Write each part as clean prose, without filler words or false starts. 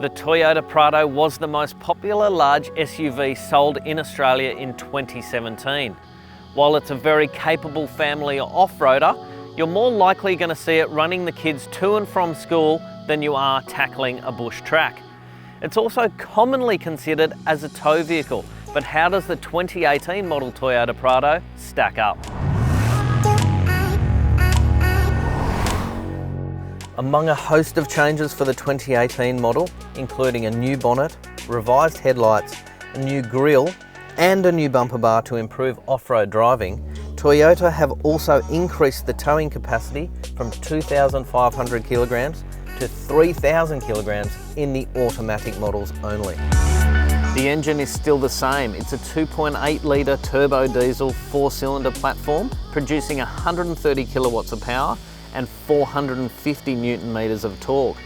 The Toyota Prado was the most popular large SUV sold in Australia in 2017. While it's a very capable family off-roader, you're more likely going to see it running the kids to and from school than you are tackling a bush track. It's also commonly considered as a tow vehicle, but how does the 2018 model Toyota Prado stack up? Among a host of changes for the 2018 model, including a new bonnet, revised headlights, a new grille, and a new bumper bar to improve off-road driving, Toyota have also increased the towing capacity from 2,500 kilograms to 3,000 kilograms in the automatic models only. The engine is still the same. It's a 2.8 litre turbo diesel 4-cylinder platform producing 130 kilowatts of power and 450 Newton meters of torque.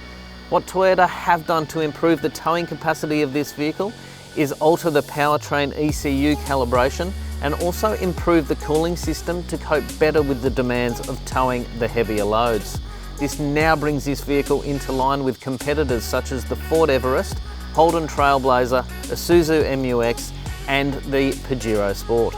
What Toyota have done to improve the towing capacity of this vehicle is alter the powertrain ECU calibration and also improve the cooling system to cope better with the demands of towing the heavier loads. This now brings this vehicle into line with competitors such as the Ford Everest, Holden Trailblazer, Isuzu MU-X and the Pajero Sport.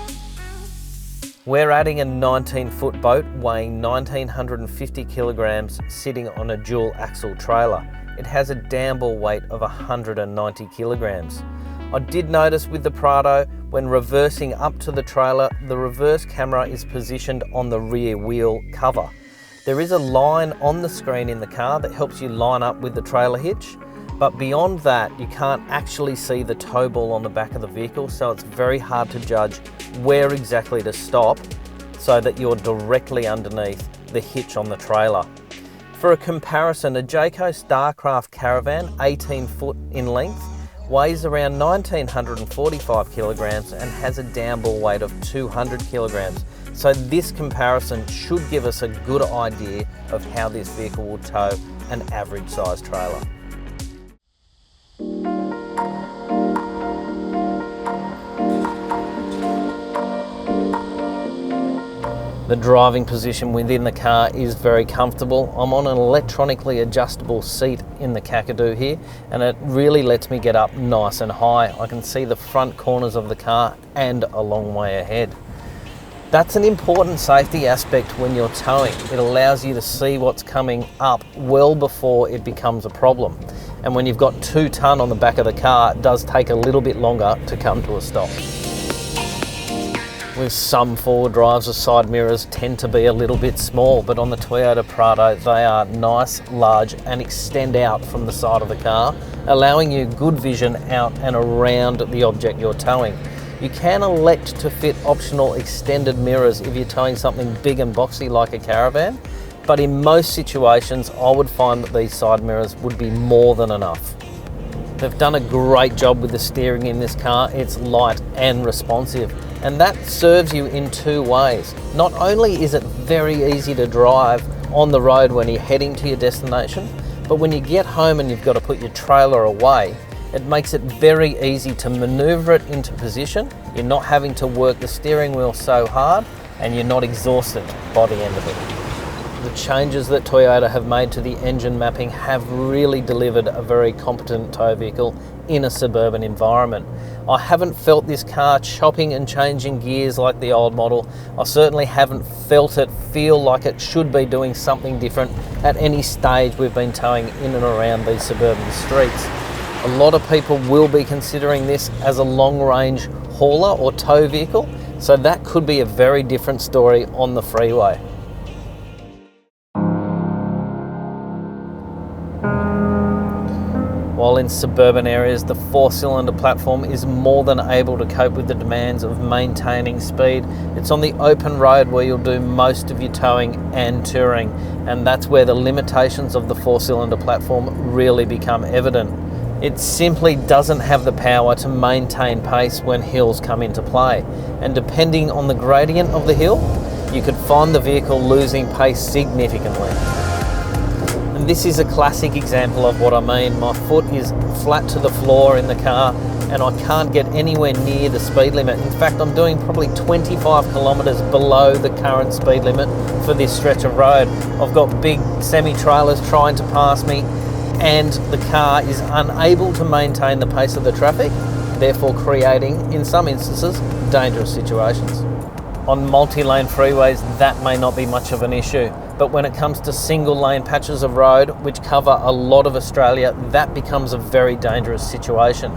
We're adding a 19-foot boat weighing 1,950 kilograms sitting on a dual axle trailer. It has a downball weight of 190 kilograms. I did notice with the Prado, when reversing up to the trailer, the reverse camera is positioned on the rear wheel cover. There is a line on the screen in the car that helps you line up with the trailer hitch, but beyond that, you can't actually see the tow ball on the back of the vehicle, so it's very hard to judge where exactly to stop so that you're directly underneath the hitch on the trailer. For a comparison, a Jayco Starcraft Caravan, 18 foot in length, weighs around 1,945 kilograms and has a downball weight of 200 kilograms. So this comparison should give us a good idea of how this vehicle will tow an average size trailer. The driving position within the car is very comfortable. I'm on an electronically adjustable seat in the Kakadu here, and it really lets me get up nice and high. I can see the front corners of the car and a long way ahead. That's an important safety aspect when you're towing. It allows you to see what's coming up well before it becomes a problem. And when you've got 2 ton on the back of the car, it does take a little bit longer to come to a stop. With some forward drives, the side mirrors tend to be a little bit small, but on the Toyota Prado, they are nice, large, and extend out from the side of the car, allowing you good vision out and around the object you're towing. You can elect to fit optional extended mirrors if you're towing something big and boxy like a caravan, but in most situations, I would find that these side mirrors would be more than enough. They've done a great job with the steering in this car. It's light and responsive, and that serves you in 2 ways. Not only is it very easy to drive on the road when you're heading to your destination, but when you get home and you've got to put your trailer away, it makes it very easy to maneuver it into position. You're not having to work the steering wheel so hard, and you're not exhausted by the end of it. The changes that Toyota have made to the engine mapping have really delivered a very competent tow vehicle in a suburban environment. I haven't felt this car chopping and changing gears like the old model. I certainly haven't felt it feel like it should be doing something different at any stage we've been towing in and around these suburban streets. A lot of people will be considering this as a long-range hauler or tow vehicle, so that could be a very different story on the freeway. While in suburban areas, the 4-cylinder platform is more than able to cope with the demands of maintaining speed. It's on the open road where you'll do most of your towing and touring, and that's where the limitations of the 4-cylinder platform really become evident. It simply doesn't have the power to maintain pace when hills come into play, and depending on the gradient of the hill, you could find the vehicle losing pace significantly. And this is a classic example of what I mean. My foot is flat to the floor in the car and I can't get anywhere near the speed limit. In fact, I'm doing probably 25 kilometres below the current speed limit for this stretch of road. I've got big semi-trailers trying to pass me and the car is unable to maintain the pace of the traffic, therefore creating, in some instances, dangerous situations. On multi-lane freeways, that may not be much of an issue, but when it comes to single-lane patches of road, which cover a lot of Australia, that becomes a very dangerous situation.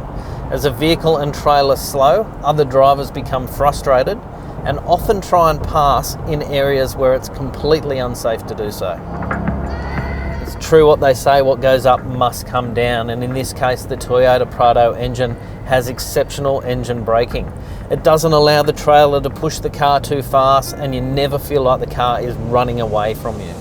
As a vehicle and trailer slow, other drivers become frustrated and often try and pass in areas where it's completely unsafe to do so. It's true what they say, what goes up must come down, and in this case the Toyota Prado engine has exceptional engine braking. It doesn't allow the trailer to push the car too fast, and you never feel like the car is running away from you.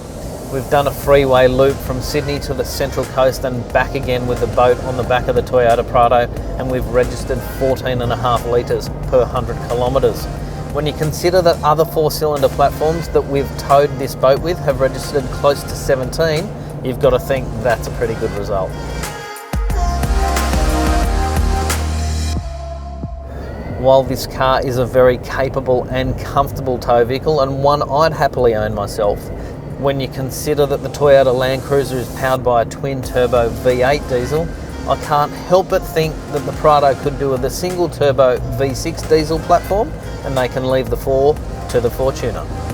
We've done a freeway loop from Sydney to the Central Coast and back again with the boat on the back of the Toyota Prado, and we've registered 14.5 litres per 100 kilometres. When you consider that other 4-cylinder platforms that we've towed this boat with have registered close to 17, you've got to think that's a pretty good result. While this car is a very capable and comfortable tow vehicle, and one I'd happily own myself, when you consider that the Toyota LandCruiser is powered by a twin-turbo V8 diesel, I can't help but think that the Prado could do with a single-turbo V6 diesel platform, and they can leave the 4 to the Fortuner.